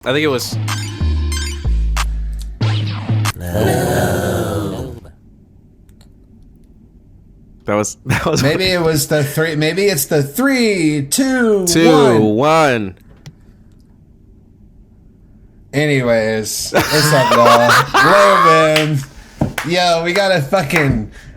I think it was. That was. Maybe it was the three. Maybe it's the 3, 2, 1. Anyways, what's up, y'all? Lobe. Yo, we got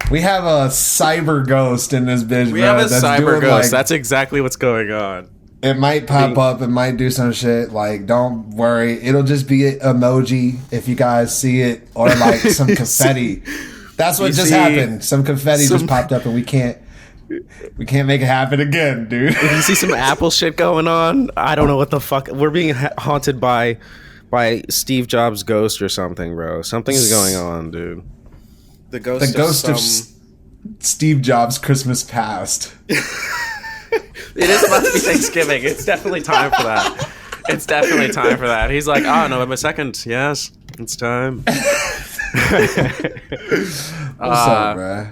we have a cyber ghost in this bitch. We have a cyber ghost. That's exactly what's going on. It might pop up. It might do some shit. Like, don't worry. It'll just be an emoji if you guys see it, or like some confetti. That's what just happened. Some confetti just popped up, and we can't make it happen again, dude. If you see some Apple shit going on, I don't know what the fuck. We're being haunted by Steve Jobs' ghost or something, bro. Something is going on, dude. The ghost of Steve Jobs' Christmas past. It is about to be Thanksgiving. It's definitely time for that. He's like, November 2nd. Yes, it's time. What's up, bro?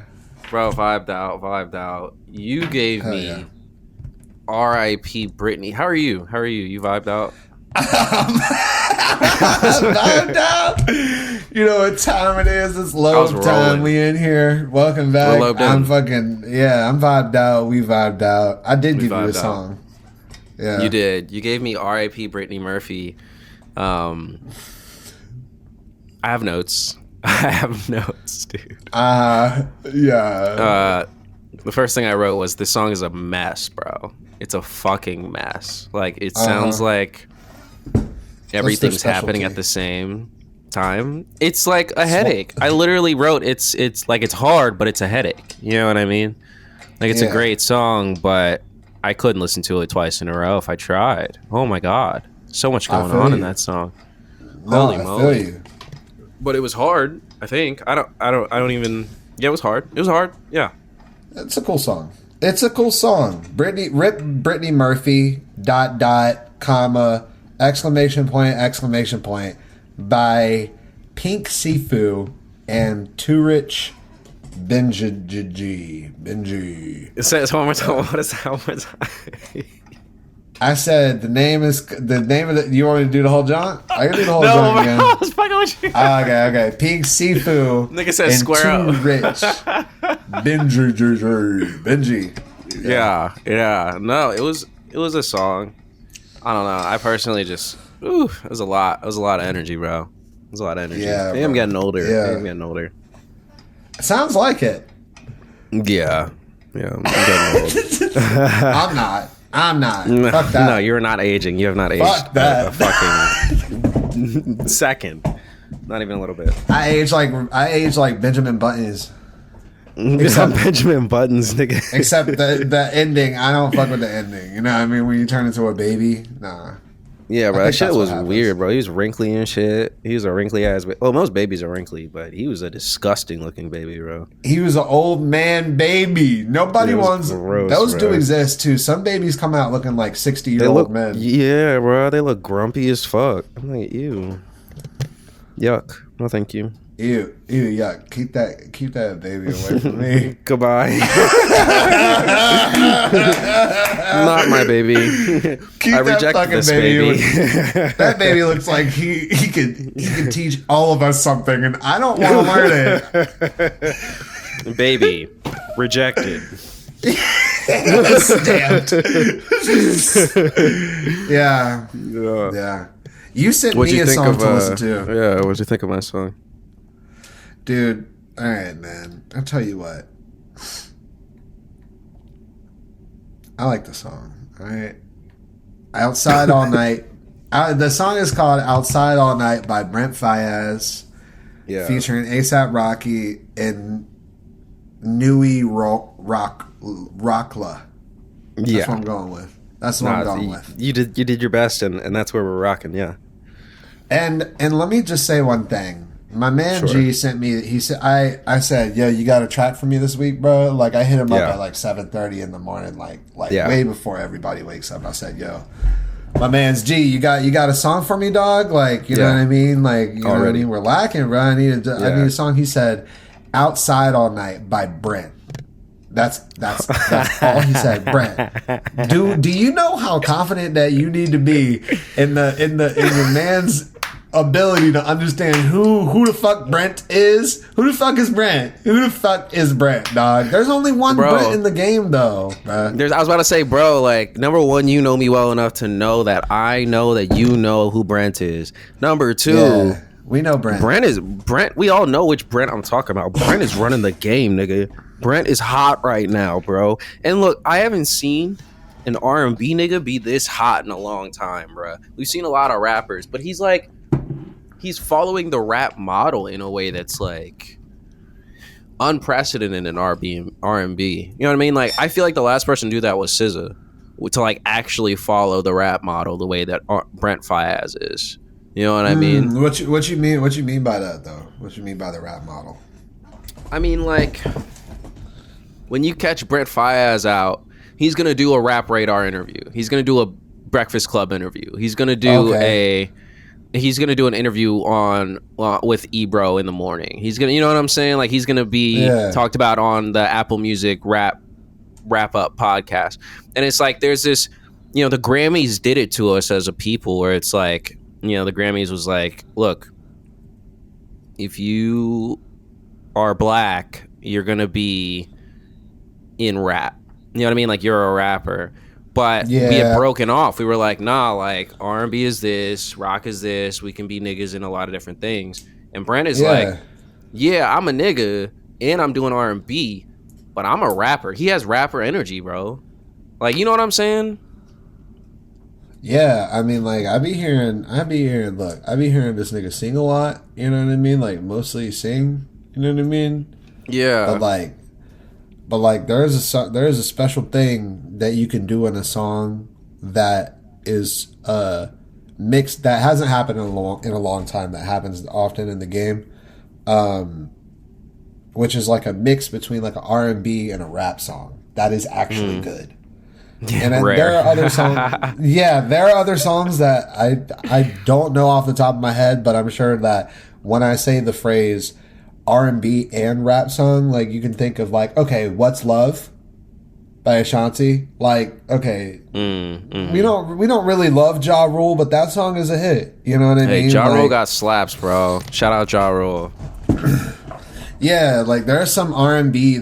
Bro, vibed out. You gave me R.I.P. Brittany. How are you? You vibed out? Vibed out. You know what time it is? It's Lobe time. We in here. Welcome back. I'm vibed out. We vibed out. I did give you a song. Yeah, you did. You gave me R.I.P. Brittany Murphy. I have notes, dude. Yeah. The first thing I wrote was, this song is a mess, bro. It's a fucking mess. Like, it sounds like everything's happening at the same time. It's like a headache. I literally wrote, it's like, it's hard, but it's a headache. You know what I mean? Like, it's a great song, but I couldn't listen to it twice in a row if I tried. Oh my God. So much going on in that song. Holy moly. I feel you. But it was hard, I think. I don't even. Yeah, it was hard. Yeah. It's a cool song. Brittany Murphy, ... comma, ! by Pink Sifu and Too Rich Benji. Say it one more time. What is that one more time? I said the name of the. You want me to do the whole John? I can do the whole John again. No, I was fucking with you. Okay. Pink Sifu. Nigga said square up. Too Rich Benji. Yeah. No, it was a song. I don't know. I personally just. It was a lot. It was a lot of energy, bro. It was a lot of energy. Yeah, I'm getting older. Yeah. I'm getting older. Sounds like it. Yeah. I'm getting old. I'm not. Fuck that. No, you're not aging. You have not aged. Fuck that. A fucking second. Not even a little bit. I age like Benjamin Buttons. Except Benjamin Buttons, nigga. Except the ending. I don't fuck with the ending. You know what I mean? When you turn into a baby, nah. Yeah, bro, that shit was weird, bro. He was wrinkly and shit. He was a wrinkly ass. Well, most babies are wrinkly, but he was a disgusting looking baby, bro. He was an old man baby. Nobody wants. Gross, those do exist too. Some babies come out looking like 60-year-old men. Yeah, bro, they look grumpy as fuck. I'm like, ew, yuck. No, thank you. Ew, yuck. Keep that baby away from me. Goodbye. Not my baby. I reject this baby. That baby looks like he could teach all of us something, and I don't want to learn it. Baby, rejected. Stamped. Yeah. You sent me a song to listen to. Yeah, what did you think of my song? Dude, all right, man. I'll tell you what. I like the song. All right. Outside All Night. The song is called Outside All Night by Brent Faiyaz. Yeah. Featuring A$AP Rocky and Nui Rockla. That's what I'm going with. You did your best, and that's where we're rocking, yeah. And let me just say one thing. My man G sent me. He said, "I said, yo, you got a track for me this week, bro." Like I hit him up at like 7:30 in the morning, like way before everybody wakes up. I said, "Yo, my man's G, you got a song for me, dog? Like you know what I mean? Like you know what I mean? We're lacking, bro. I need a song." He said, "Outside All Night" by Brent. That's all he said. Brent, do you know how confident that you need to be in the man's ability to understand who the fuck Brent is? Who the fuck is Brent? Who the fuck is Brent, dog? There's only one Brent in the game, though. I was about to say, bro, like, number one, you know me well enough to know that I know that you know who Brent is. Number two, we know Brent. Brent. We all know which Brent I'm talking about. Brent is running the game, nigga. Brent is hot right now, bro. And look, I haven't seen an R&B nigga be this hot in a long time, bro. We've seen a lot of rappers, but he's following the rap model in a way that's like unprecedented in R&B. You know what I mean? Like, I feel like the last person to do that was SZA, to like actually follow the rap model the way that Brent Faiyaz is. You know what I mean? What you mean? What you mean by that, though? What you mean by the rap model? I mean, like, when you catch Brent Faiyaz out, he's gonna do a Rap Radar interview. He's gonna do a Breakfast Club interview. He's gonna do he's gonna do an interview on with Ebro in the morning. He's gonna, you know what I'm saying? Like, he's gonna be talked about on the Apple Music wrap up podcast. And it's like, there's this, you know, the Grammys did it to us as a people, where it's like, you know, the Grammys was like, look, if you are black, you're gonna be in rap. You know what I mean? Like, you're a rapper. But we had broken off. We were like, nah, like, R&B is this, rock is this. We can be niggas in a lot of different things. And Brent is like, yeah, I'm a nigga and I'm doing R&B, but I'm a rapper. He has rapper energy, bro. Like, you know what I'm saying? Yeah, I mean, like, I be hearing this nigga sing a lot. You know what I mean? Like, mostly sing. You know what I mean? Yeah. But like there is a special thing that you can do in a song that is mixed, that hasn't happened in a long time, that happens often in the game, which is like a mix between like an R&B and a rap song that is actually good. Yeah, and then there are other songs. There are other songs that I don't know off the top of my head, but I'm sure that when I say the phrase R&B and rap song, like, you can think of, like, okay, What's Love by Ashanti. Like, okay, we don't really love Ja Rule, but that song is a hit. You know what I mean? Ja Rule got slaps, bro. Shout out Ja Rule. Yeah, like, there are some R&B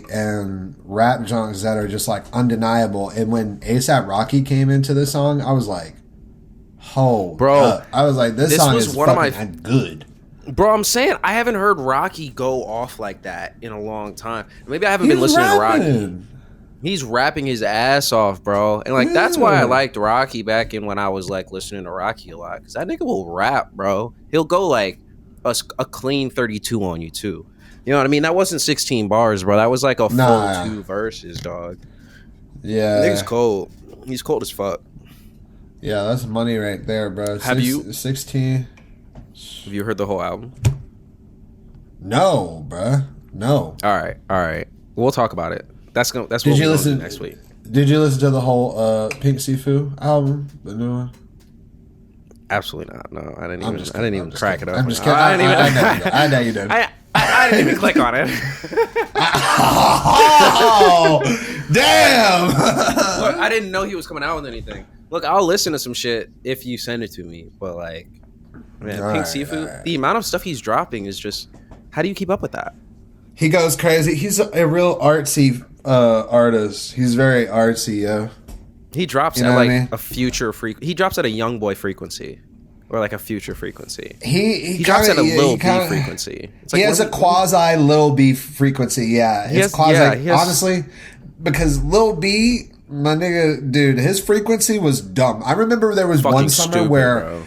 and rap songs that are just, like, undeniable. And when A$AP Rocky came into this song, I was like, oh, bro, I was like, this song is fucking good. Bro, I'm saying, I haven't heard Rocky go off like that in a long time. Maybe I haven't been listening to Rocky. He's rapping his ass off, bro. And, like, that's why I liked Rocky back in when I was, like, listening to Rocky a lot. Because that nigga will rap, bro. He'll go, like, a clean 32 on you, too. You know what I mean? That wasn't 16 bars, bro. That was, like, a full 2 verses, dog. Yeah. Nigga's cold. He's cold as fuck. Yeah, that's money right there, bro. Have you 16? Have you heard the whole album? No, bruh. No. All right. We'll talk about it. That's what we'll do next week. Did you listen to the whole Pink Sifu album, the new one? Absolutely not. No, I didn't even crack it up. I'm just kidding. I know you did. I didn't even click on it. Oh, damn! Look, I didn't know he was coming out with anything. Look, I'll listen to some shit if you send it to me, but, like, man, Pink Sifu, the amount of stuff he's dropping is just, how do you keep up with that? He goes crazy. He's a real artsy artist. He's very artsy, yo. He drops at like a future he drops at a young boy frequency, or like a future frequency. He drops at a Lil B frequency. It's like, he has a quasi Lil B frequency. Yeah, honestly, because Lil B, my nigga, dude, his frequency was dumb. I remember there was one summer where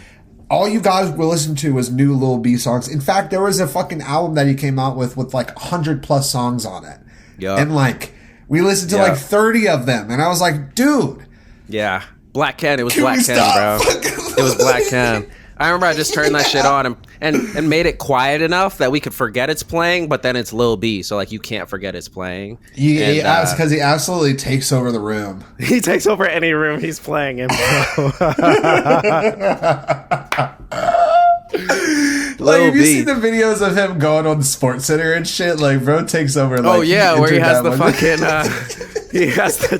all you guys were listening to was new Lil B songs. In fact, there was a fucking album that he came out with like 100+ songs on it. Yeah. And, like, we listened to like 30 of them, and I was like, dude. Yeah. Black Ken. It was Black Ken, bro. It was Black Ken. I remember I just turned that shit on and made it quiet enough that we could forget it's playing, but then it's Lil B, so, like, you can't forget it's playing. Because he absolutely takes over the room. He takes over any room he's playing in, bro. Like, have you seen the videos of him going on Sports Center and shit? Like, bro takes over. Like, oh yeah, where he has the fucking. He has the.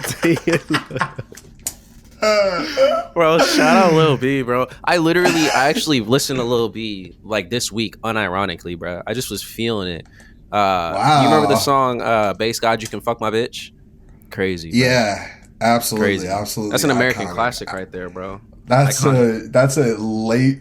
Bro, shout out Lil B, bro. I actually listened to Lil B like this week, unironically, bro. I just was feeling it. Wow. You remember the song "Bass God, You Can Fuck My Bitch"? Crazy. Bro. Yeah, absolutely, crazy. Absolutely. That's an American classic right there, bro. That's a late.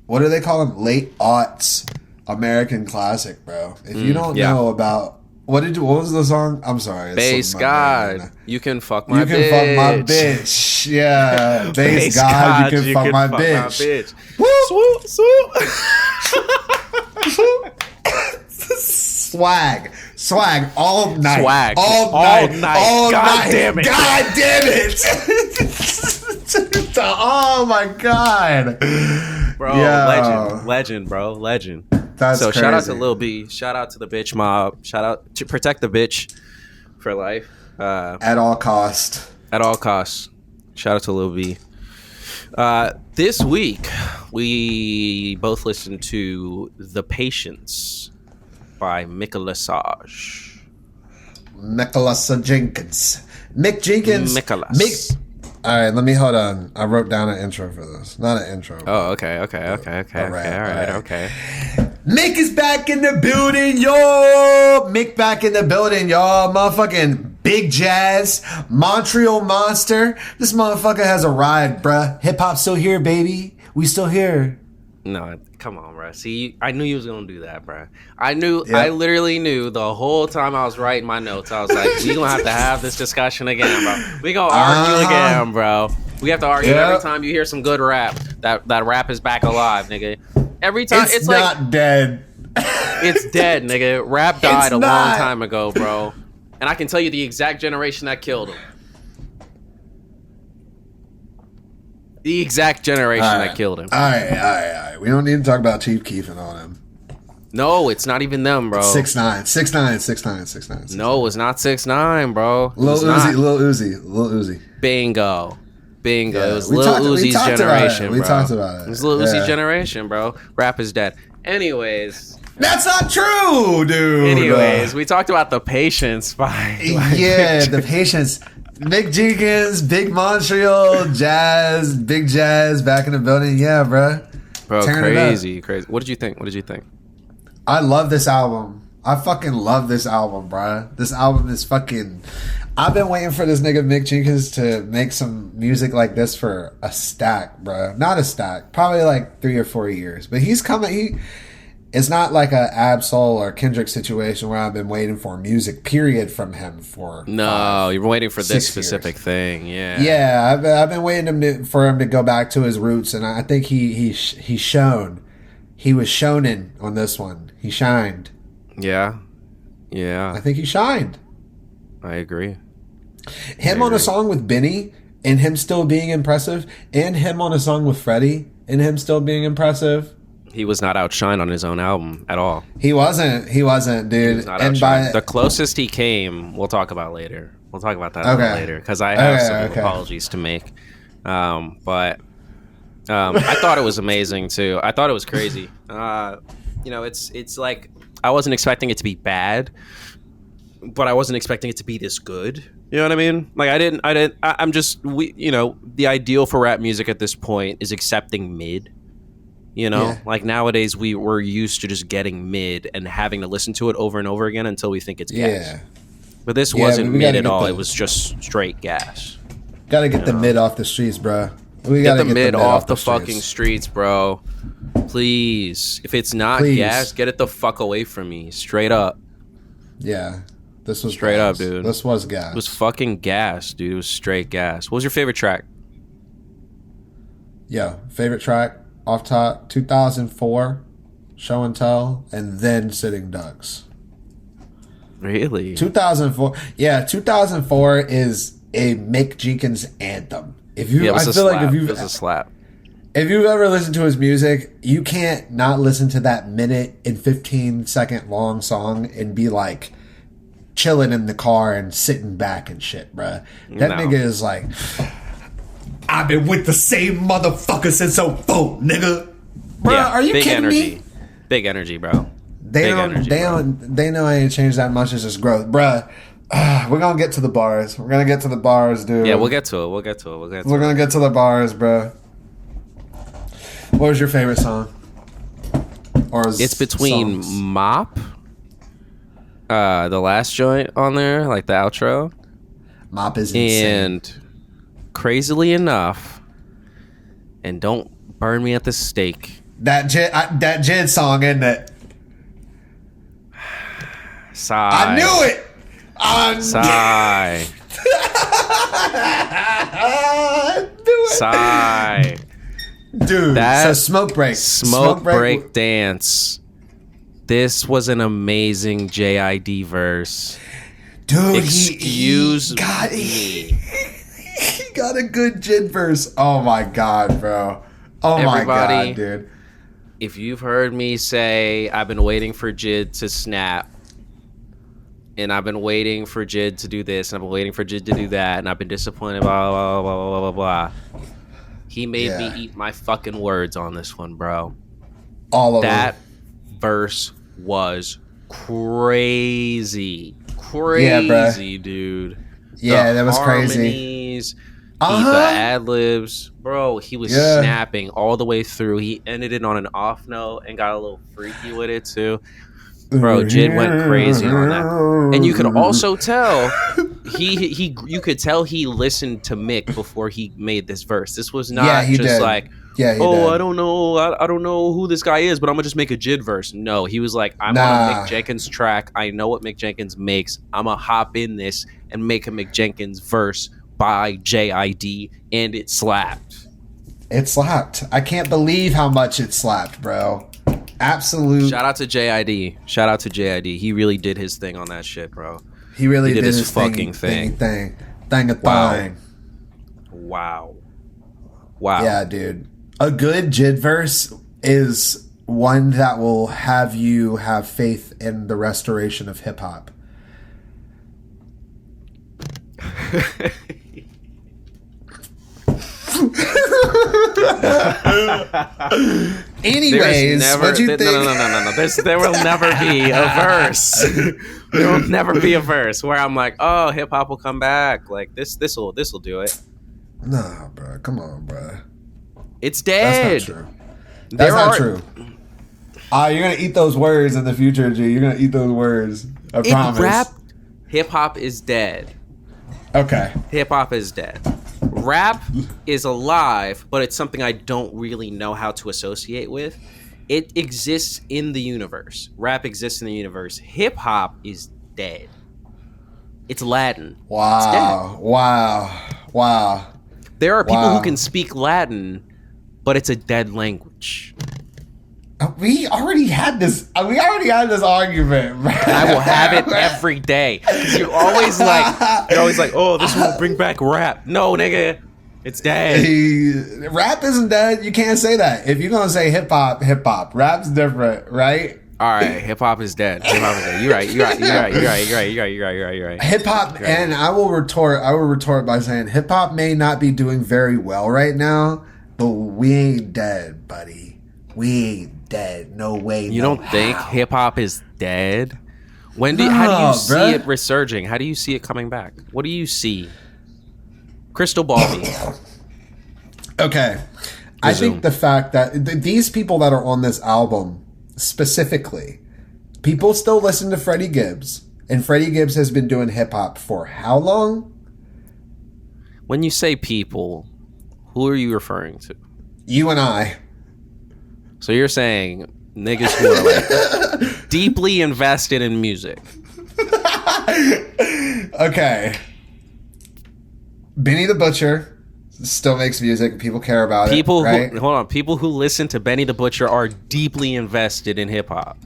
What do they call them? Late aughts American classic, bro. If you don't know about what was the song? I'm sorry. Bass God, you can fuck my bitch. You can fuck my bitch. Yeah, Bass God, you can fuck my bitch. Woo! Swoop! Swag all night. All night. God damn it. God damn it. Oh my God. Bro, legend, bro. Legend. That's so crazy. Shout out to Lil B. Shout out to the bitch mob. Shout out to protect the bitch for life. At all cost. At all costs. Shout out to Lil B. This week, we both listened to The Patience by Mick Jenkins. Mick Jenkins. All right, let me hold on. I wrote down an intro for this. Not an intro. Oh, okay. All right. Mick is back in the building, yo. Mick back in the building, y'all. Motherfucking Big Jazz, Montreal Monster. This motherfucker has arrived, bruh. Hip hop still here, baby. We still here. No, come on, bro. See, I knew you was gonna do that, bro. I literally knew the whole time I was writing my notes. I was like, we gonna have this discussion again, bro. We gonna argue again, bro. We have to argue every time you hear some good rap. That rap is back alive, nigga. Every time it's not like dead. It's dead, nigga. Rap died a long time ago, bro. And I can tell you the exact generation that killed him. The exact generation that killed him. All right. We don't need to talk about Chief Keef and all them. No, it's not even them, bro. 6ix9ine. No, it's not 6ix9ine, bro. Lil Uzi. Bingo. Yeah, it was Lil Uzi's generation, bro. We talked about it. It was Lil Uzi's generation, bro. Rap is dead. Anyways. That's not true, dude. Anyways, we talked about The Patience by The Patience. Mick Jenkins, Big Montreal, Big Jazz, back in the building. Yeah, bro. Crazy. What did you think? I love this album. I fucking love this album, bro. This album is fucking... I've been waiting for this nigga Mick Jenkins to make some music like this for a stack, bro. Not a stack. Probably like 3 or 4 years. But he's coming... It's not like a Ab-Soul or Kendrick situation where I've been waiting for music, period, from him for... No, you're waiting for this specific thing, yeah. Yeah, I've been waiting for him to go back to his roots, and I think he's shown. He was shonen on this one. He shined. Yeah. I think he shined. I agree. Him on a song with Benny, and him still being impressive, and him on a song with Freddie, and him still being impressive. He was not outshined on his own album at all. He wasn't, dude. He was not outshined. The closest he came, we'll talk about later. We'll talk about that later because I have some apologies to make. But I thought it was amazing too. I thought it was crazy. It's like I wasn't expecting it to be bad, but I wasn't expecting it to be this good. You know what I mean? Like the ideal for rap music at this point is accepting mid. Like nowadays we're used to just getting mid and having to listen to it over and over again until we think it's gas. But this wasn't mid at all. It was just straight gas. Gotta get the mid off the streets, bro. We gotta get the mid off the fucking streets, bro. Please. If it's not gas, get it the fuck away from me. Straight up. Yeah. This was straight up, dude. This was gas. It was fucking gas, dude. It was straight gas. What was your favorite track? Yeah, favorite track off top, 2004, Show and Tell, and then Sitting Ducks. Really? 2004. Yeah, 2004 is a Mick Jenkins anthem. It was a slap. If you've ever listened to his music, you can't not listen to that minute and 15-second long song and be like chilling in the car and sitting back and shit, bruh. That nigga is like, I've been with the same motherfucker since 04, nigga. Bro, are you kidding me? Big energy, bro. They know I ain't changed that much. It's just growth, bruh. We're gonna get to the bars. Dude. Yeah, we'll get to it. We're gonna get to the bars, bro. What was your favorite song? It's between songs? Mop, the last joint on there, like the outro. Mop is insane. And crazily enough, and Don't Burn Me at the Stake. That Jid song, isn't it? Sigh. I knew it. Sigh. I knew it. Sigh. Dude, so Smoke Break. Smoke Break Dance. This was an amazing JID verse. Dude, he got a good Jid verse. Oh my god, bro. Oh my god, dude. If you've heard me say I've been waiting for Jid to snap, and I've been waiting for Jid to do this, and I've been waiting for Jid to do that, and I've been disappointed, blah, blah, blah, blah, blah, blah. He made me eat my fucking words on this one, bro. All of that verse was crazy. Crazy, dude. Yeah, that was harmonies, crazy. The ad-libs. Bro, he was snapping all the way through. He ended it on an off note and got a little freaky with it, too. Bro, Jid went crazy on that, and you could also tell you could tell he listened to Mick before he made this verse. This was not just like, I don't know who this guy is, but I'm gonna just make a Jid verse. No, he was like, I'm on a Mick Jenkins track. I know what Mick Jenkins makes. I'm gonna hop in this and make a Mick Jenkins verse by JID, and it slapped. It slapped. I can't believe how much it slapped, bro. Absolute. Shout out to JID. He really did his thing on that shit, bro. He really did his fucking thing. Wow. Yeah, dude. A good Jid verse is one that will have you have faith in the restoration of hip hop. Anyways, what you think? No. There will never be a verse. There will never be a verse where I'm like, oh, hip hop will come back. Like this will do it. Nah, bro. Come on, bro. It's dead. That's not true. That's not true. You're gonna eat those words in the future, G. You're gonna eat those words. I promise. Hip hop is dead. Okay. Hip hop is dead. Rap is alive, but it's something I don't really know how to associate with. It exists in the universe. Rap exists in the universe. Hip hop is dead. It's Latin. Wow. It's dead. Wow. There are people who can speak Latin, but it's a dead language. We already had this argument, bro. And I will have it every day. Because you're always like, oh, this will bring back rap. No, nigga, it's dead. Rap isn't dead. You can't say that. If you're gonna say hip hop, rap's different, right? All right, hip hop is dead. You're right. Hip hop, and I will retort by saying hip hop may not be doing very well right now, but we ain't dead, buddy. We ain't dead. No way. You don't think hip hop is dead? How do you see it resurging? How do you see it coming back? What do you see? Crystal ball me. Okay. I think the fact that these people that are on this album specifically, people still listen to Freddie Gibbs, and Freddie Gibbs has been doing hip hop for how long? When you say people, who are you referring to? You and I. So you're saying niggas who are like deeply invested in music. Okay. Benny the Butcher still makes music. People care about it. Right? People who listen to Benny the Butcher are deeply invested in hip hop.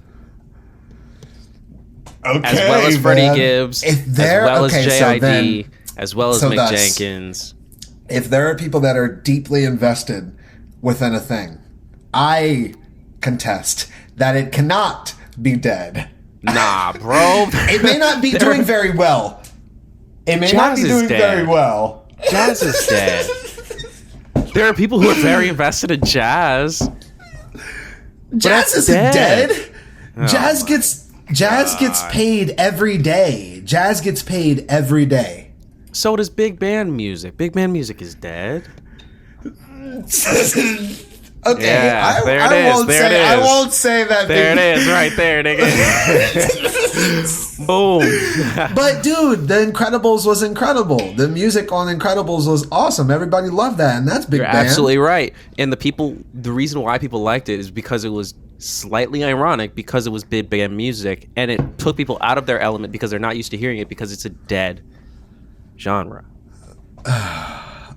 Okay, as well as Freddie Gibbs, as well as JID, as well as Mick Jenkins. If there are people that are deeply invested within a thing, I contest that it cannot be dead. Nah, bro. It may not be doing very well. Jazz is dead. There are people who are very invested in jazz. Jazz isn't dead. Jazz gets paid every day. Jazz gets paid every day. So does big band music. Big band music is dead. Okay, yeah, I won't say that. There it is, right there, nigga. Boom. But dude, The Incredibles was incredible. The music on Incredibles was awesome. Everybody loved that, and that's big band. You're absolutely right. And the reason why people liked it is because it was slightly ironic, because it was big band music, and it took people out of their element because they're not used to hearing it because it's a dead genre.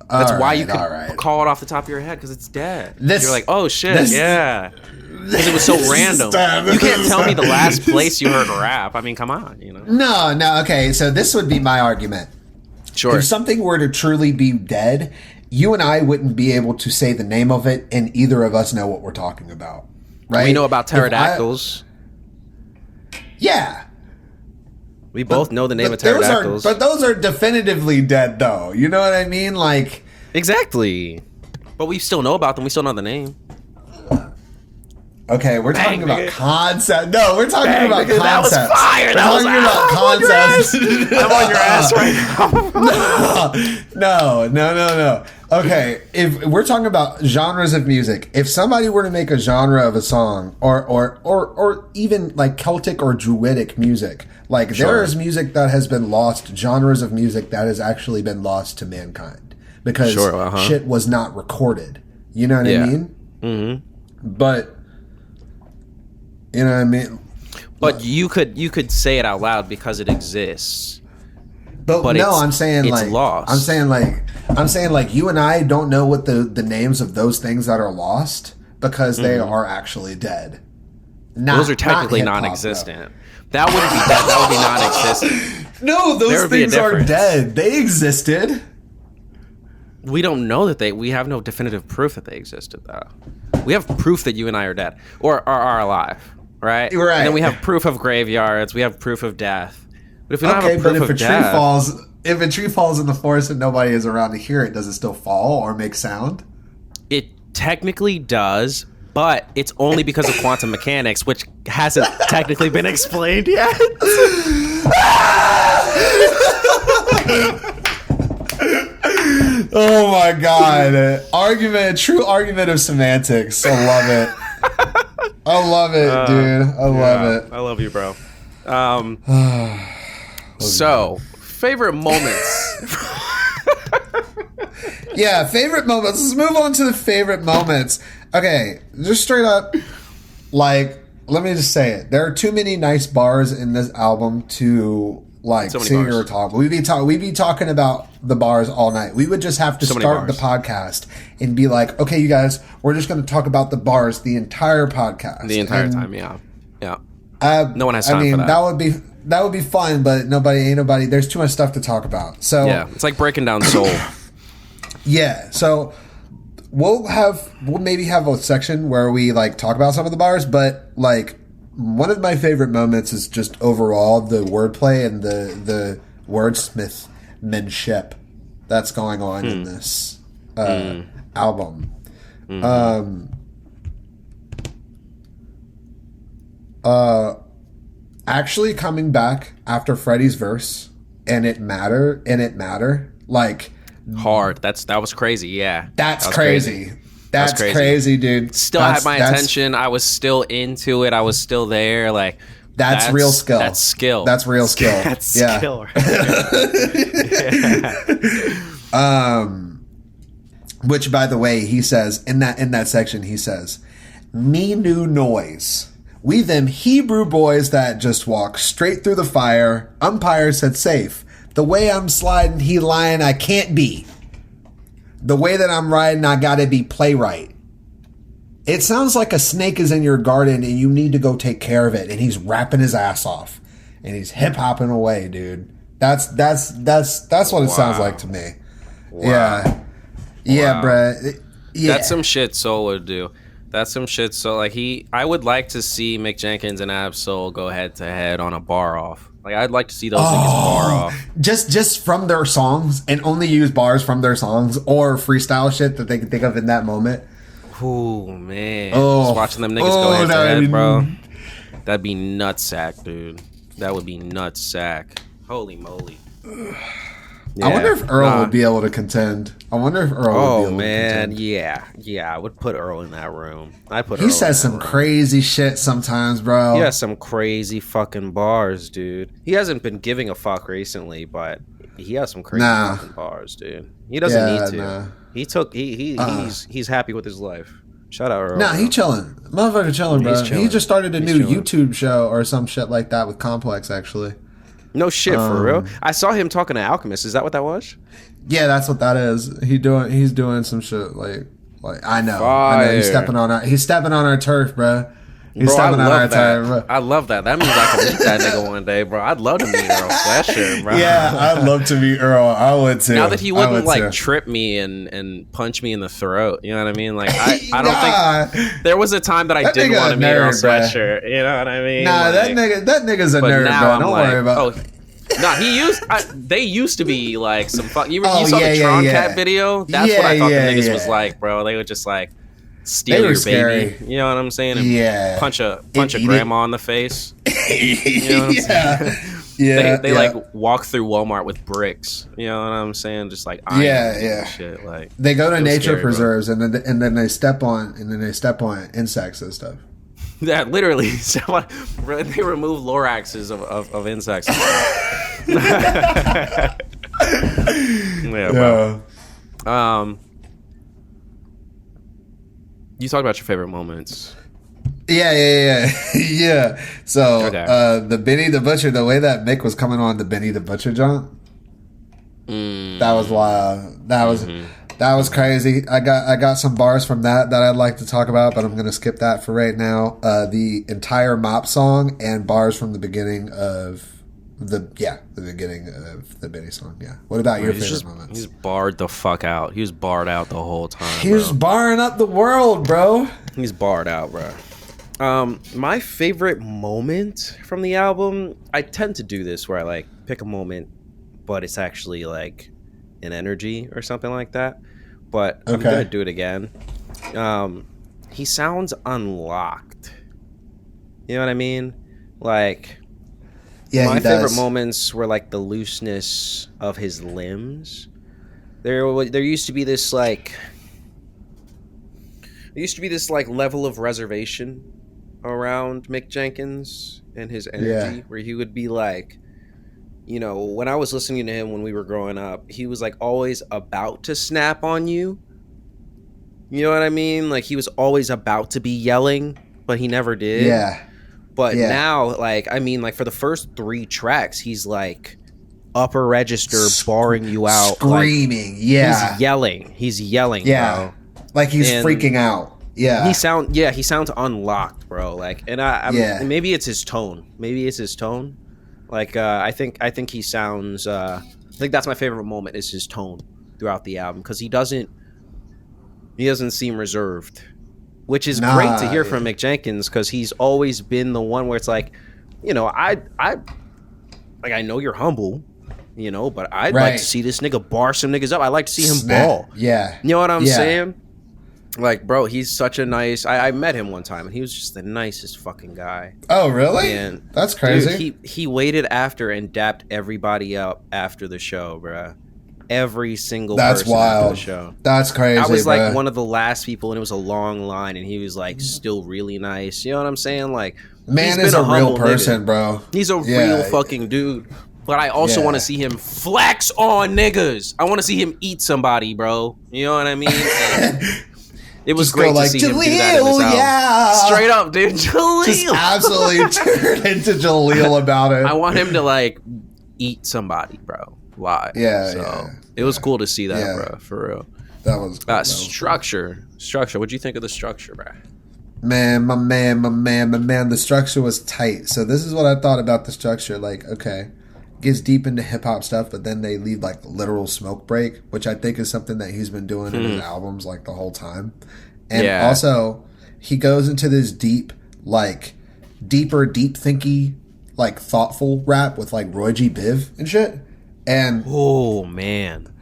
That's why you could call it off the top of your head, because it's dead. You're like, oh shit, yeah. Because it was so random. You can't tell me the last place you heard rap. I mean, come on, you know. No. Okay, so this would be my argument. Sure. If something were to truly be dead, you and I wouldn't be able to say the name of it, and either of us know what we're talking about. Right? We know about pterodactyls. Yeah. We both know the name of pterodactyls. But those are definitively dead, though. You know what I mean? Like, exactly. But we still know about them. We still know the name. Okay, we're talking about concept. No, we're talking about concept. That was fire. I'm on your ass right now. No. Okay, if we're talking about genres of music, if somebody were to make a genre of a song, or even like Celtic or Druidic music, like there is music that has been lost, genres of music that has actually been lost to mankind because shit was not recorded. You know what I mean? Mm-hmm. But you know what I mean? But you could say it out loud because it exists. But no, I'm saying it's like lost. I'm saying like you and I don't know what the names of those things that are lost because they are actually dead. Those are technically non-existent. That wouldn't be dead. That would be non-existent. No, those things are dead. They existed. We don't know that we have no definitive proof that they existed, though. We have proof that you and I are dead or are alive, right? Right. And then we have proof of graveyards. We have proof of death. But if we don't have a proof of death, if a tree falls in the forest and nobody is around to hear it, does it still fall or make sound? It technically does, but it's only because of quantum mechanics, which hasn't technically been explained yet. Oh my god. True argument of semantics. I love it. I love it, dude. I love it. I love you, bro. So, favorite moments. Yeah, favorite moments. Let's move on to the favorite moments. Okay, just straight up, like, let me just say it. There are too many nice bars in this album to like sit here and talk. We'd be talking about the bars all night. We would just have to start the podcast and be like, okay, you guys, we're just going to talk about the bars the entire podcast. The entire time, yeah. No one has time for that. That would be fun, but ain't nobody. There's too much stuff to talk about. So yeah, it's like breaking down soul. Yeah, so we'll maybe have a section where we like talk about some of the bars, but like one of my favorite moments is just overall the wordplay and the wordsmithmanship that's going on in this album. Actually coming back after Freddie's verse and it matter like hard. That was crazy. Yeah, that's crazy. That's crazy, dude. Still had my attention. I was still into it. I was still there. Like that's real skill. That's skill. That's real skill. That's skill. Right there. Which, by the way, he says in that section, he says, "Me new noise. We them Hebrew boys that just walk straight through the fire. Umpire said safe. The way I'm sliding, he lying, I can't be. The way that I'm riding, I gotta be playwright. It sounds like a snake is in your garden and you need to go take care of it. And he's rapping his ass off. And he's hip hopping away, dude. That's what it sounds like to me. Wow. Yeah. Yeah, bruh. Yeah. That's some shit Soul would do. That's some shit. So like I would like to see Mick Jenkins and Ab-Soul go head to head on a bar off. Like I'd like to see those niggas bar off. Just from their songs and only use bars from their songs or freestyle shit that they can think of in that moment. Oh man, just watching them niggas go head to head, bro. That'd be nutsack, dude. That would be nutsack. Holy moly. Yeah. I wonder if Earl would be able to contend. Oh man, yeah. I would put Earl in that room. He says some crazy shit sometimes, bro. He has some crazy fucking bars, dude. He hasn't been giving a fuck recently, but he has some crazy fucking bars, dude. He doesn't need to. Nah. He's happy with his life. Shout out Earl. Nah, he chilling. Motherfucker chilling, bro. He just started a new YouTube show or some shit like that with Complex, actually. No shit, for real. I saw him talking to Alchemist. Is that what that was? Yeah, that's what that is. He's doing some shit like I know. He's stepping on our turf, bro. He's stepping on our turf, bro. I love that. That means I can meet that nigga one day, bro. I'd love to meet Earl Slasher, bro. Yeah, I'd love to meet Earl. I would too. Now that he wouldn't trip me and punch me in the throat, you know what I mean? Like I don't think there was a time that I didn't want to meet Earl Slasher. You know what I mean? Nah, like, that nigga's a nerd, bro. Don't worry about it. No, they used to be like some fuck. You saw the Tron Cat video? That's what I thought the niggas was like, bro. They would just like steal your scary. baby. You know what I'm saying? And punch a grandma in the face. You know what I'm saying? They like walk through Walmart with bricks. You know what I'm saying? Just like iron shit. Like they go to nature preserves and then they step on insects and stuff. Yeah, literally. They remove Loraxes of insects. Bro. You talked about your favorite moments. Yeah. So the Benny the Butcher, the way that Mick was coming on the Benny the Butcher jump, that was wild. That was crazy. I got some bars from that I'd like to talk about, but I'm going to skip that for right now. The entire Mop song and bars from the beginning of the beginning of the Benny song. Yeah. What about your favorite moments? He's barred the fuck out. He was barred out the whole time. He was barring up the world, bro. He's barred out, bro. My favorite moment from the album, I tend to do this where I like pick a moment, but it's actually like an energy or something like that, but I'm gonna do it again. He sounds unlocked, you know what I mean? Like my favorite moments were like the looseness of his limbs. There used to be this level of reservation around Mick Jenkins and his energy, where he would be like, you know, when I was listening to him when we were growing up, he was like always about to snap on you. You know what I mean? Like he was always about to be yelling, but he never did. Yeah. But now, like, I mean, like for the first 3 tracks, he's like upper register barring you out. Screaming. Like, he's yelling, bro. Like he's freaking out. Yeah. He sounds unlocked, bro. Like, and maybe it's his tone. Like I think he sounds. I think that's my favorite moment is his tone throughout the album, because he doesn't seem reserved, which is great to hear from Mick Jenkins, because he's always been the one where it's like, you know, I know you're humble, you know, but I'd like to see this nigga bar some niggas up. I like to see him ball. Yeah, you know what I'm saying? Like, bro, he's such a nice... I met him one time, and he was just the nicest fucking guy. Oh, really? And that's crazy. Dude, he waited after and dapped everybody up after the show, bro. Every single person after the show. That's crazy, I was like one of the last people, and it was a long line, and he was like still really nice. You know what I'm saying? Like, man is a real person, bro. He's a real fucking dude. But I also want to see him flex on niggas. I want to see him eat somebody, bro. You know what I mean? It was great to see him do that in his album. Straight up, dude. Jaleel. Just absolutely turned into Jaleel about it. I want him to, like, eat somebody, bro, live. It was cool to see that, bro, for real. That was cool. Structure. What'd you think of the structure, bro? Man, my man. The structure was tight. So this is what I thought about the structure. Like, okay, gets deep into hip hop stuff, but then they leave like literal smoke break, which I think is something that he's been doing in his albums like the whole time. And also, he goes into this deep thinky, like thoughtful rap with like Roy G. Biv and shit. And oh man,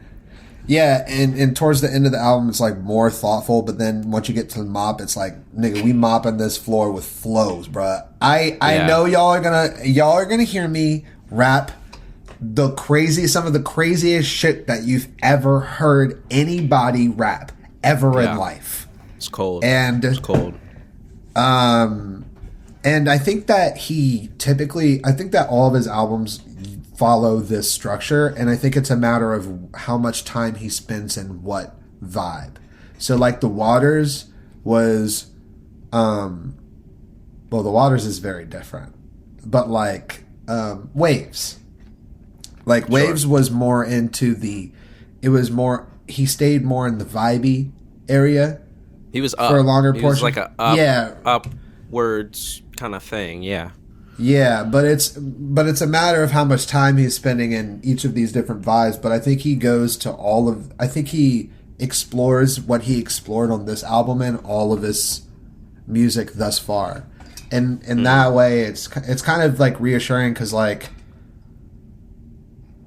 Yeah, and towards the end of the album, it's like more thoughtful. But then once you get to the mop, it's like, nigga, we mopping this floor with flows, bruh. I know y'all are gonna hear me rap some of the craziest shit that you've ever heard anybody rap ever in life. It's cold. And it's cold. And I think that I think that all of his albums follow this structure, and I think it's a matter of how much time he spends in what vibe. So like The Waters was the Waters is very different. But like Waves. Like Waves was more into he stayed more in the vibey area. He was up for a longer portion. He was like a upwards kind of thing, yeah. Yeah, but it's a matter of how much time he's spending in each of these different vibes. But I think he goes to I think he explores what he explored on this album and all of his music thus far, and in that way, it's kind of like reassuring because like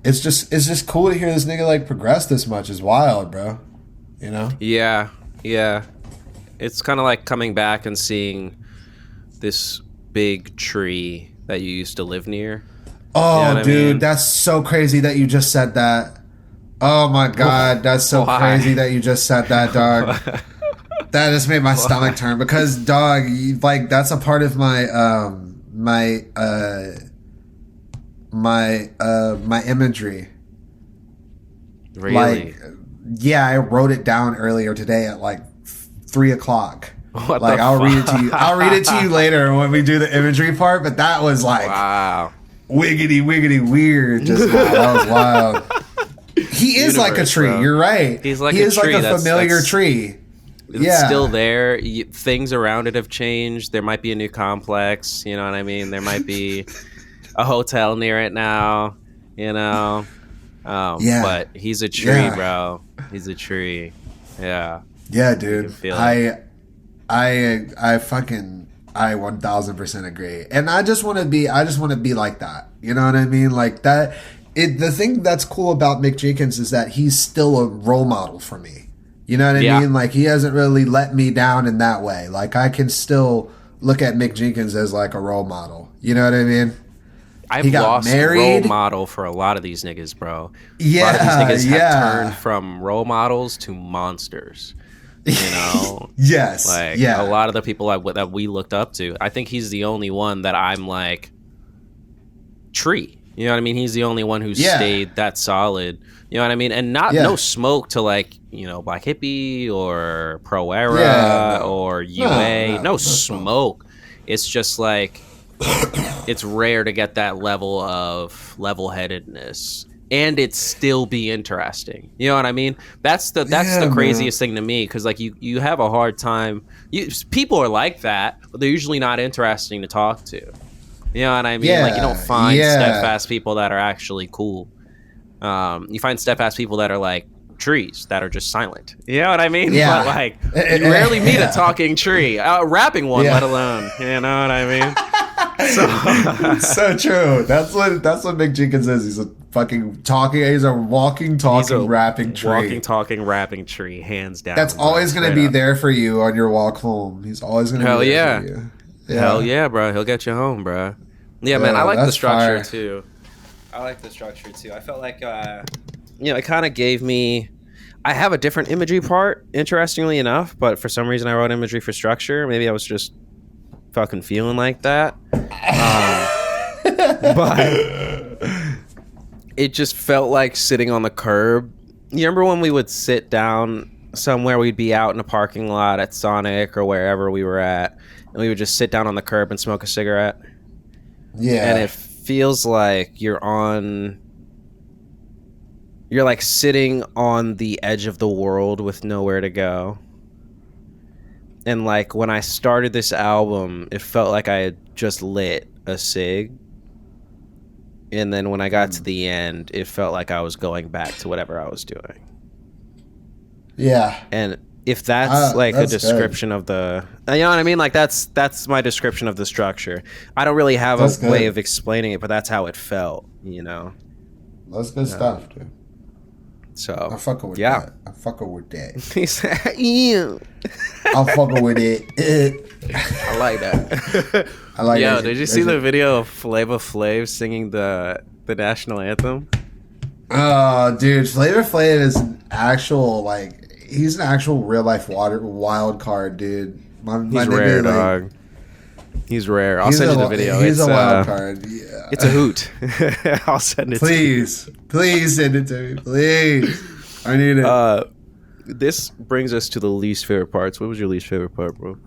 it's just cool to hear this nigga like progress this much. Is wild, bro. You know? Yeah. It's kind of like coming back and seeing this big tree that you used to live near. Oh, you know dude, I mean? That's so crazy that you just said that. Oh my god, that's so crazy that you just said that, dog. That just made my stomach turn because, dog, like that's a part of my my imagery. Really? Like, yeah, I wrote it down earlier today at like 3:00. Like I'll read it to you. I'll read it to you later when we do the imagery part. But that was like, wow, wiggity weird. Just that was wild. He is like a tree. Bro. You're right. He's like he a is tree. Like a familiar tree. It's still there. Things around it have changed. There might be a new complex. You know what I mean? There might be a hotel near it now. You know. But he's a tree, bro. He's a tree. Yeah. Yeah, dude. I 1000% agree. And I just want to be like that. You know what I mean? Like that. The thing that's cool about Mick Jenkins is that he's still a role model for me. You know what I mean? Like he hasn't really let me down in that way. Like I can still look at Mick Jenkins as like a role model. You know what I mean? I've lost role model for a lot of these niggas, bro. Yeah, a lot of these niggas have turned from role models to monsters. You know? Yes. Like a lot of the people that we looked up to. I think he's the only one that I'm like tree. You know what I mean? He's the only one who stayed that solid. You know what I mean? And no smoke to like, you know, Black Hippie or Pro Era or UA. No smoke. It's just like it's rare to get that level of level-headedness and it still be interesting. You know what I mean? That's the craziest thing to me because like you have a hard time. People are like that, but they're usually not interesting to talk to. You know what I mean? Like you don't find steadfast people that are actually cool. You find steadfast people that are like trees that are just silent. You know what I mean? Yeah. But like you rarely meet a talking tree, a rapping one, let alone. You know what I mean? So true. That's what Mick Jenkins is. He's a fucking talking. He's a walking, talking, rapping tree. Walking, talking, rapping tree, hands down. That's always going to be there for you on your walk home. He's always going to be there for you. Yeah. Hell yeah, bro. He'll get you home, bro. Yeah, man. I like the structure too. I felt like it kind of gave me. I have a different imagery part, interestingly enough, but for some reason I wrote imagery for structure. Maybe I was just fucking feeling like that. But it just felt like sitting on the curb. You remember when we would sit down somewhere? We'd be out in a parking lot at Sonic or wherever we were at, and we would just sit down on the curb and smoke a cigarette. Yeah. And it feels like you're like sitting on the edge of the world with nowhere to go. And like when I started this album, it felt like I had just lit a cig. And then when I got to the end, it felt like I was going back to whatever I was doing. Yeah. And if that's like a description of the, you know what I mean? Like that's my description of the structure. I don't really have a way of explaining it, but that's how it felt, you know? That's good stuff, dude. So I'm fucking with that. I'm fucking with that. He said, "Ew." I'm fucking with it. I like that. I like Yo, it. did you see the video of Flavor Flav singing the national anthem? Oh, dude, Flavor Flav is an actual, like, he's an actual real life wild card, dude. He's rare, dog. He's rare. I'll send you the video. He's a wild card. Yeah. It's a hoot. I'll send it to you. Please send it to me. Please. I need it. This brings us to the least favorite parts. What was your least favorite part, bro?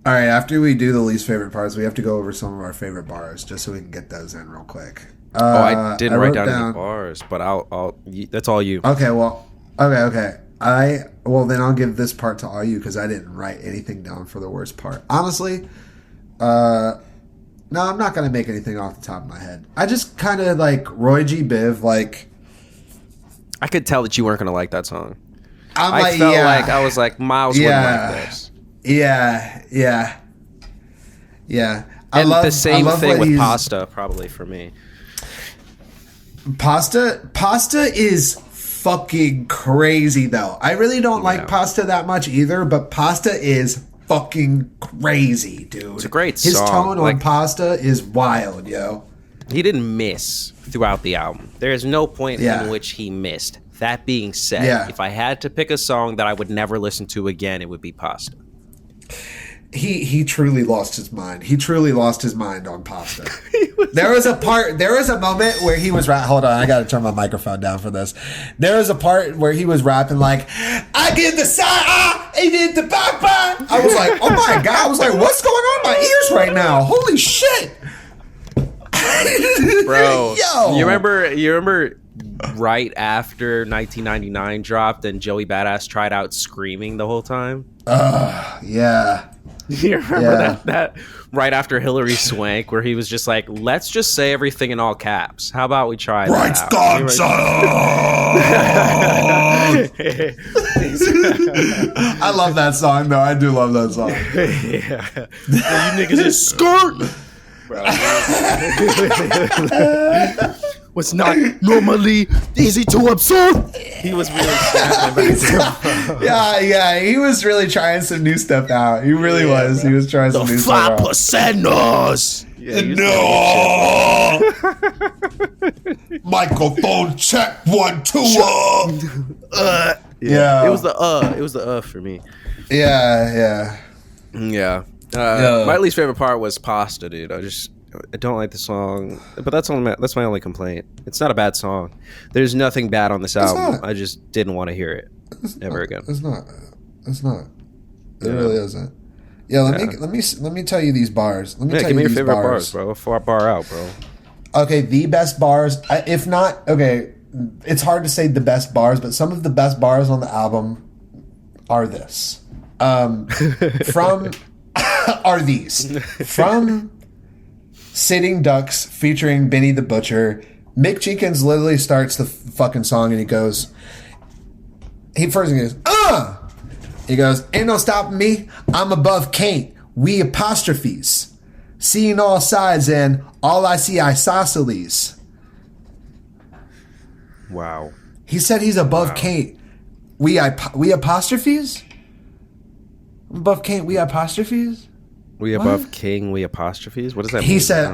All right, after we do the least favorite parts, we have to go over some of our favorite bars just so we can get those in real quick. I didn't write down any bars, but I'll that's all you. Okay, well, okay. Then I'll give this part to all you because I didn't write anything down for the worst part. Honestly, no, I'm not gonna make anything off the top of my head. I just kind of like Roy G. Biv. Like, I could tell that you weren't gonna like that song. I was like Miles wouldn't like this. Yeah. And the same thing with Pasta, probably for me. Pasta is fucking crazy though. I really don't like Pasta that much either, but Pasta is fucking crazy, dude. It's a great song. His tone on Pasta is wild, yo. He didn't miss throughout the album. There is no point in which he missed. That being said, if I had to pick a song that I would never listen to again, it would be Pasta. He truly lost his mind. He truly lost his mind on Pasta. There was a moment where he was hold on, I gotta turn my microphone down for this. There was a part where he was rapping like, I did the side, I did the back. I was like, oh my God. I was like, what's going on in my ears right now? Holy shit. Bro, yo. You remember right after 1999 dropped and Joey Badass tried out screaming the whole time? Yeah. You remember that right after Hillary Swank where he was just like, let's just say everything in all caps. How about we try that I love that song though. I do love that song. Yeah. Well, you niggas is skirt. Bro. What's not normally easy to absorb. He was really snapping back there. Yeah, he was really trying some new stuff out. He really was. Bro. He was trying some new stuff out. 5%ers. No. Microphone check 1 2. Yeah. It was the for me. Yeah. My least favorite part was Pasta, dude. I don't like the song, but that's my only complaint. It's not a bad song. There's nothing bad on this album. I just didn't want to hear it ever again. It's not. It really isn't. Yeah, let me tell you these bars. Let me tell give you me your these favorite bars, bro. Bar out, bro. Okay, the best bars. If not, okay, it's hard to say the best bars, but some of the best bars on the album are this. From are these from Sitting Ducks featuring Benny the Butcher. Mick Jenkins literally starts the fucking song and he goes, he goes, He goes, ain't no stopping me. I'm above Kate. We apostrophes. Seeing all sides and all I see isosceles. Wow. He said he's above Kate. We apostrophes? Above Kate, we apostrophes? We above King, we apostrophes? What does that mean? He said,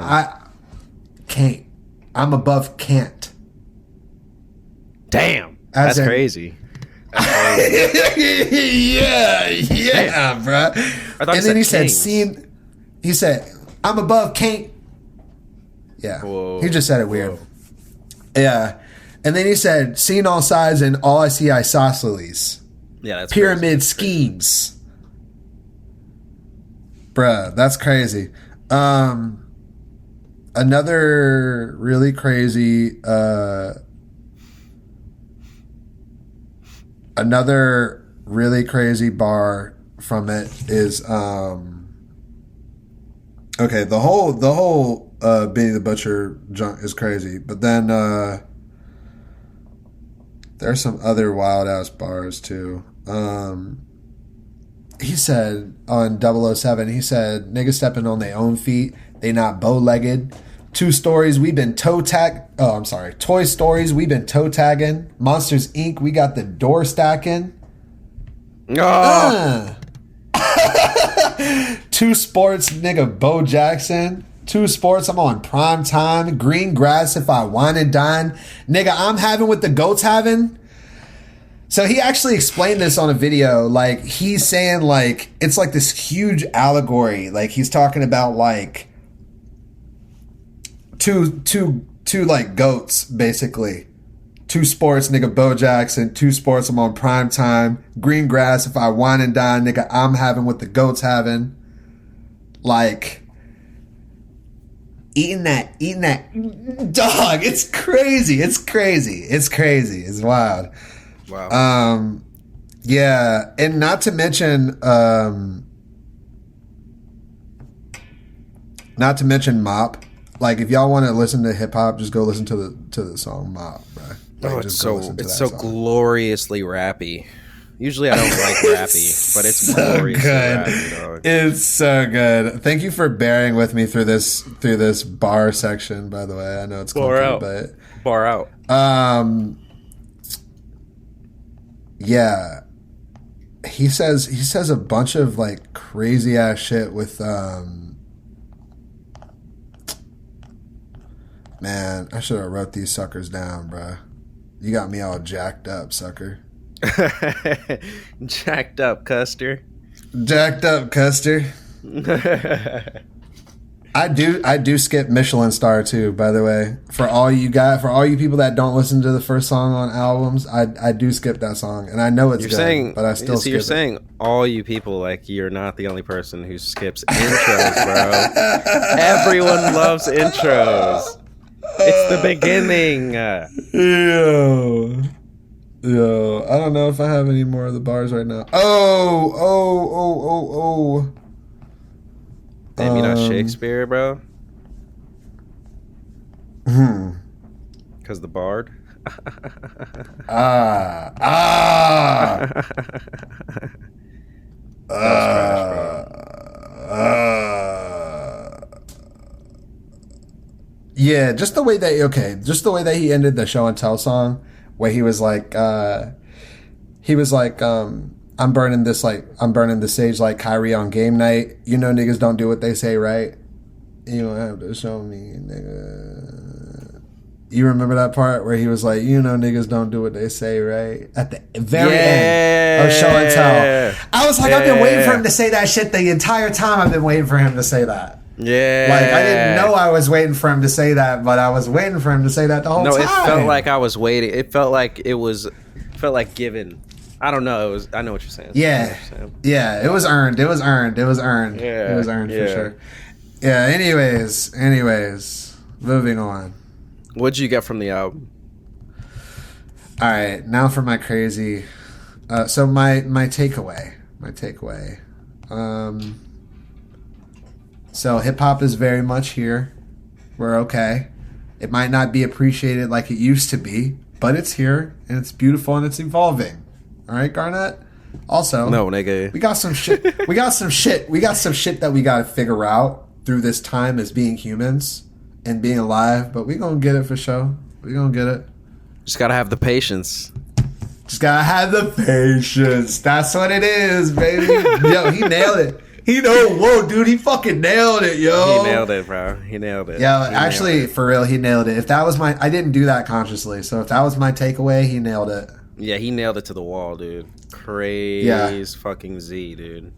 can't. I'm above can't. Damn. That's crazy. Yeah, bro. And then he said, I'm above can't. Yeah. Whoa. He just said it weird. Yeah. And then he said, seeing all sides and all I see isosceles. Yeah, that's pyramid crazy. Schemes. Bruh, that's crazy. Another really crazy bar from it is okay, the whole Benny the Butcher junk is crazy, but then there's some other wild ass bars too. He said on 007, he said, niggas stepping on their own feet, they not bow-legged. Toy Stories, we've been toe tagging. Monsters Inc., we got the door stacking. Oh. Two Sports, nigga, Bo Jackson. Two Sports, I'm on prime time. Green grass if I wine and dine. Nigga, I'm having what the goats having. So he actually explained this on a video. Like, he's saying, like, it's like this huge allegory. Like, he's talking about, like, two like goats, basically. Two Sports, nigga, Bo Jackson. Two Sports, I'm on prime time. Green grass if I wine and dine, nigga, I'm having what the goats having. Like, eating that dog. It's crazy. It's wild. Wow. Yeah, and not to mention Mop. Like, if y'all want to listen to hip hop, just go listen to the song Mop, bro. Like, it's so gloriously rappy. Usually I don't like rappy, but it's so gloriously rappy, dog. It's so good. Thank you for bearing with me through this bar section, by the way. I know it's clunky, but bar out. Yeah. He says a bunch of like crazy ass shit with man, I should have wrote these suckers down, bruh. You got me all jacked up, sucker. Jacked up, Custer. I do skip Michelin Star too, by the way. For all you people that don't listen to the first song on albums, I do skip that song, and I know it's good, but I still skip it. You're saying all you people, like, you're not the only person who skips intros, bro. Everyone loves intros. It's the beginning. Yo, I don't know if I have any more of the bars right now. Oh. Damn, you not Shakespeare, bro? Because the Bard? Yeah, just the way that he ended the show and tell song, where he was like, I'm burning the stage like Kyrie on game night. You know niggas don't do what they say, right? You don't have to show me, nigga. You remember that part where he was like, you know niggas don't do what they say, right? At the very end of show and tell. I was like, I've been waiting for him to say that shit the entire time. I've been waiting for him to say that. Yeah. Like, I didn't know I was waiting for him to say that, but I was waiting for him to say that the whole time. No, it felt like I was waiting. It felt like given. I don't know. I know what you're saying. Yeah. Yeah, it was earned. Yeah. It was earned for sure. Yeah, anyways, moving on. What'd you get from the album? All right, now for my crazy. So my takeaway. So hip hop is very much here. We're okay. It might not be appreciated like it used to be, but it's here and it's beautiful and it's evolving. All right, Garnett. Also, no, nigga. We got some shit that we got to figure out through this time as being humans and being alive. But we gonna get it for sure. We gonna get it. Just gotta have the patience. That's what it is, baby. Yo, he nailed it. Whoa, dude, he fucking nailed it, yo. He nailed it, bro. He nailed it. Yeah, actually, for real, he nailed it. If that was I didn't do that consciously, so if that was my takeaway, he nailed it. Yeah, he nailed it to the wall, dude. Crazy fucking Z, dude.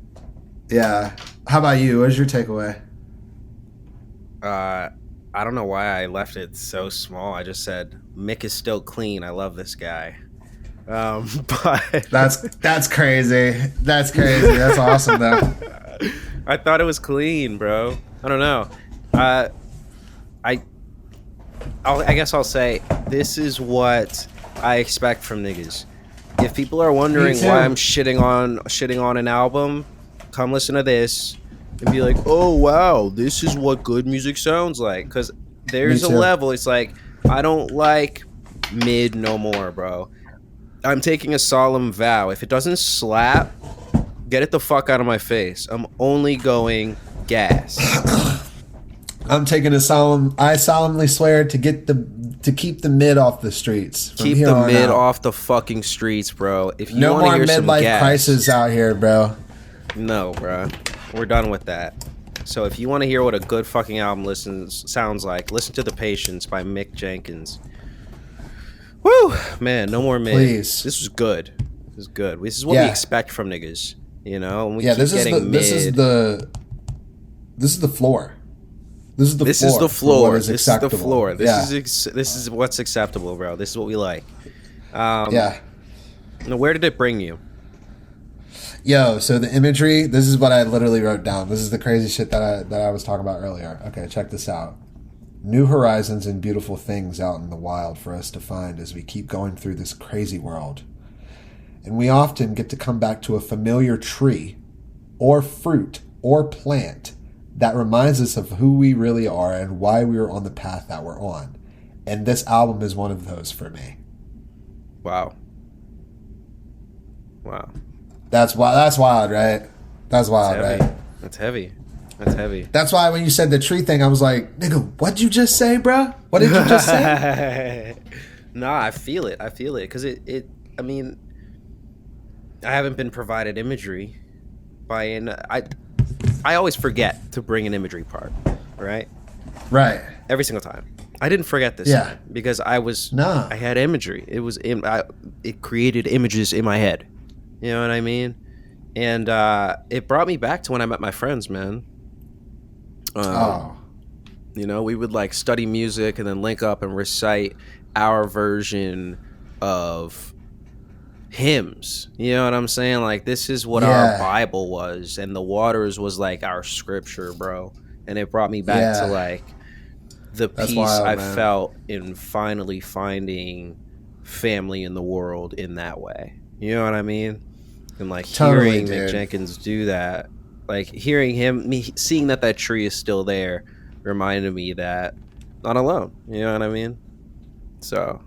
Yeah. How about you? What's your takeaway? I don't know why I left it so small. I just said, Mick is still clean. I love this guy. But that's crazy. That's crazy. That's awesome, though. I thought it was clean, bro. I don't know. I guess I'll say this is what I expect from niggas. If people are wondering why I'm shitting on an album, come listen to this and be like, oh wow, this is what good music sounds like. Because there's a level. It's like, I don't like mid no more, bro. I'm taking a solemn vow. If it doesn't slap, get it the fuck out of my face. I'm only going gas. I'm taking a solemn. I solemnly swear to keep the mid off the streets. Keep the mid off the fucking streets, bro. If you no want to more hear some midlife gas, crisis out here, bro. No, bro. We're done with that. So if you want to hear what a good fucking album sounds like, listen to The Patience by Mick Jenkins. Woo, man, no more mid. Please. This was good. This is good. This is what we expect from niggas, you know. And we keep this is the floor. This is the floor. This is what's acceptable, bro. This is what we like. Now, where did it bring you? Yo, so the imagery. This is what I literally wrote down. This is the crazy shit that I was talking about earlier. Okay, check this out. New horizons and beautiful things out in the wild for us to find as we keep going through this crazy world. And we often get to come back to a familiar tree or fruit or plant that reminds us of who we really are and why we are on the path that we're on. And this album is one of those for me. Wow. That's wild, right? That's wild, right? That's heavy. That's why when you said the tree thing, I was like, nigga, what'd you just say, bro? What did you just say? Nah, I feel it. Because I mean, I haven't been provided imagery I always forget to bring an imagery part, right? Right. Every single time. I didn't forget this time because I had imagery. It created images in my head. You know what I mean? And it brought me back to when I met my friends, man. You know, we would like study music and then link up and recite our version of hymns. You know what I'm saying? Like, this is what our Bible was, and the waters was like our scripture, bro. And it brought me back to like the peace I felt in finally finding family in the world in that way. You know what I mean? And like hearing Mick Jenkins do that, like hearing seeing that tree is still there, reminded me that not alone. You know what I mean? So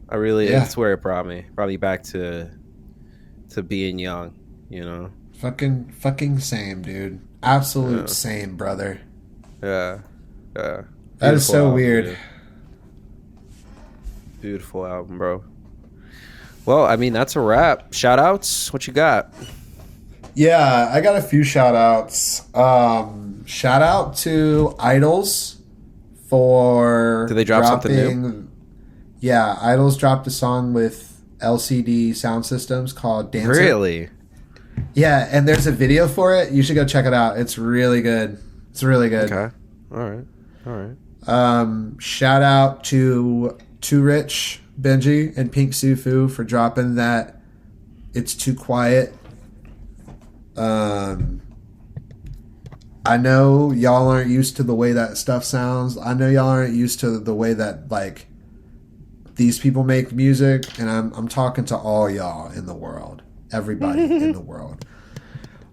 I really, that's where it brought me back to being young. You know, fucking same, dude. Absolute same, brother. Yeah. That is so weird. Dude. Beautiful album, bro. Well, I mean, that's a wrap. Shout outs? What you got? Yeah, I got a few shout outs. Shout out to Idols for Did they drop something new? Yeah, Idols dropped a song with LCD Sound Systems called Dancer. Really? Yeah, and there's a video for it. You should go check it out. It's really good. Okay. All right. Shout out to Too Rich, Benji, and Pink Sufu for dropping that It's Too Quiet. I know y'all aren't used to the way that stuff sounds. I know y'all aren't used to the way that like these people make music, and I'm talking to all y'all in the world, everybody in the world.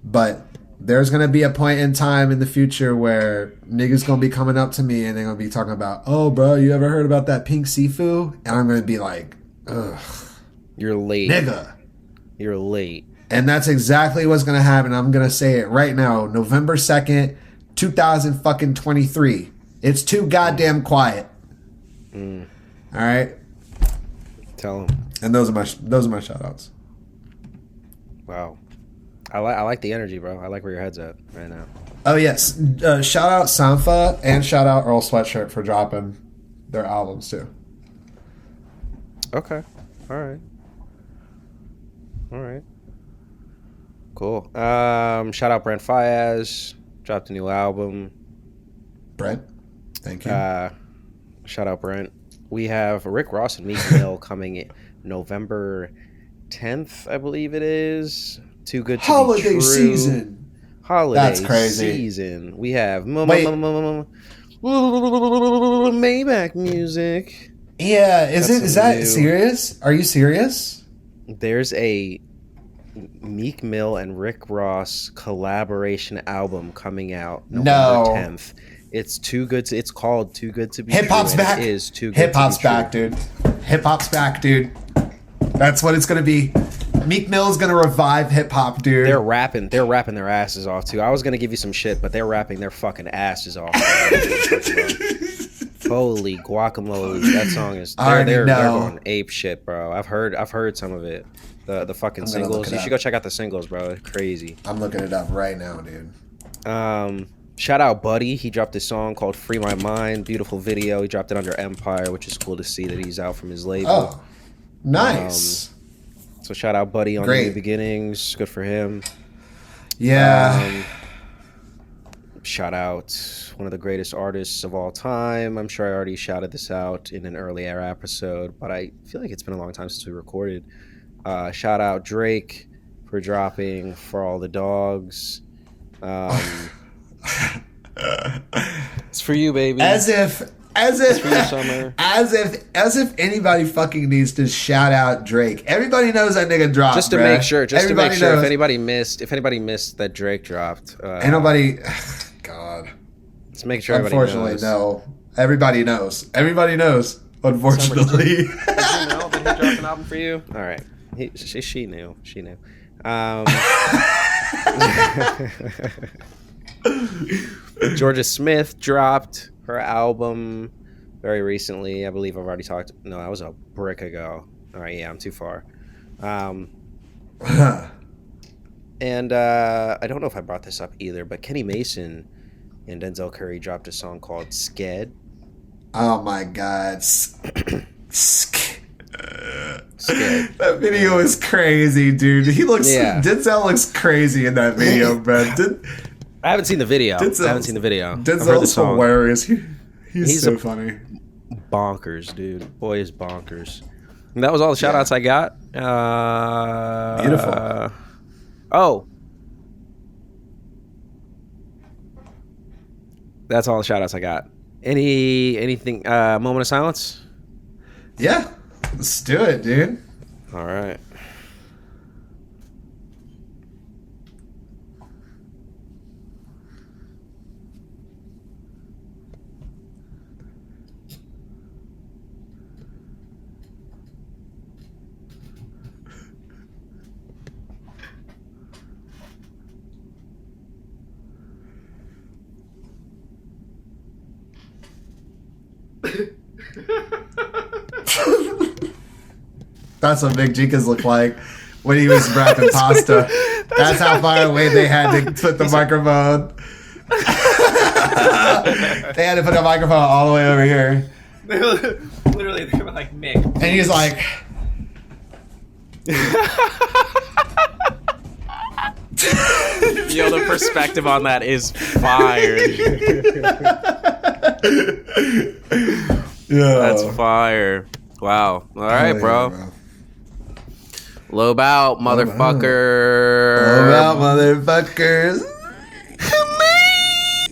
But there's gonna be a point in time in the future where niggas gonna be coming up to me and they're gonna be talking about, oh, bro, you ever heard about that Pink Sifu? And I'm gonna be like, ugh, you're late, nigga. You're late. And that's exactly what's gonna happen. I'm gonna say it right now, November 2nd, 2023. It's too goddamn quiet. All right. Tell them. And those are my shout outs. Wow. I like the energy, bro. I like where your head's at right now. Oh, yes. Shout out Sanfa and shout out Earl Sweatshirt for dropping their albums, too. Okay. All right. Cool. Shout out Brent Fayez. Dropped a new album. Brent, thank you. Shout out Brent. We have Rick Ross and Meek Mill coming in November 10th, I believe it is. Too Good to Holiday Be True. Season. Holiday That's crazy. Season. We have Maybach music. Yeah, is that serious? Are you serious? There's a Meek Mill and Rick Ross collaboration album coming out November 10th. It's called Too Good to Be True. Hip hop's back. It is Too Good Hip hop's to Be back, True. dude. Hip hop's back, dude. That's what it's gonna be. Meek Mill's gonna revive hip hop, dude. They're rapping their asses off too. I was gonna give you some shit, but they're rapping their fucking asses off. Holy guacamole! That song is. They're going ape shit, bro. I've heard some of it. The fucking singles. You should go check out the singles, bro. They're crazy. I'm looking it up right now, dude. Shout out Buddy. He dropped a song called "Free My Mind." Beautiful video. He dropped it under Empire, which is cool to see that he's out from his label. Oh, nice. So shout out Buddy on New Beginnings. Good for him. Yeah. Shout out one of the greatest artists of all time. I'm sure I already shouted this out in an earlier episode, but I feel like it's been a long time since we recorded. Shout out Drake for dropping For All the Dogs. It's for you, baby. As if anybody fucking needs to shout out Drake. Everybody knows that nigga dropped. Just to make sure if anybody missed that Drake dropped. God. Let's make sure everybody knows. Unfortunately, no. Everybody knows. Unfortunately. Did you know that he dropped an album for you? All right. She knew. Georgia Smith dropped her album very recently. I believe I've already talked. No, that was a brick ago. All right, yeah, I'm too far. And I don't know if I brought this up either, but Kenny Mason and Denzel Curry dropped a song called "Sked." Oh my God, Sked. That video is crazy, dude. Denzel looks crazy in that video, bro. I haven't seen the video. Denzel's hilarious. He's so funny. Bonkers, dude. Boy is bonkers. And that was all the shout outs I got. Beautiful. That's all the shout outs I got. Anything moment of silence? Yeah. Let's do it, dude. All right. That's what Mick Jenkins looked like when he was rapping pasta. That's how far away they had to put the microphone. They had to put the microphone all the way over here. Literally, they were like, Mick. And he's like... Yo, the perspective on that is fire. Yeah. That's fire. Wow. All right, bro. Lobe out, motherfucker. Lobe out, motherfuckers.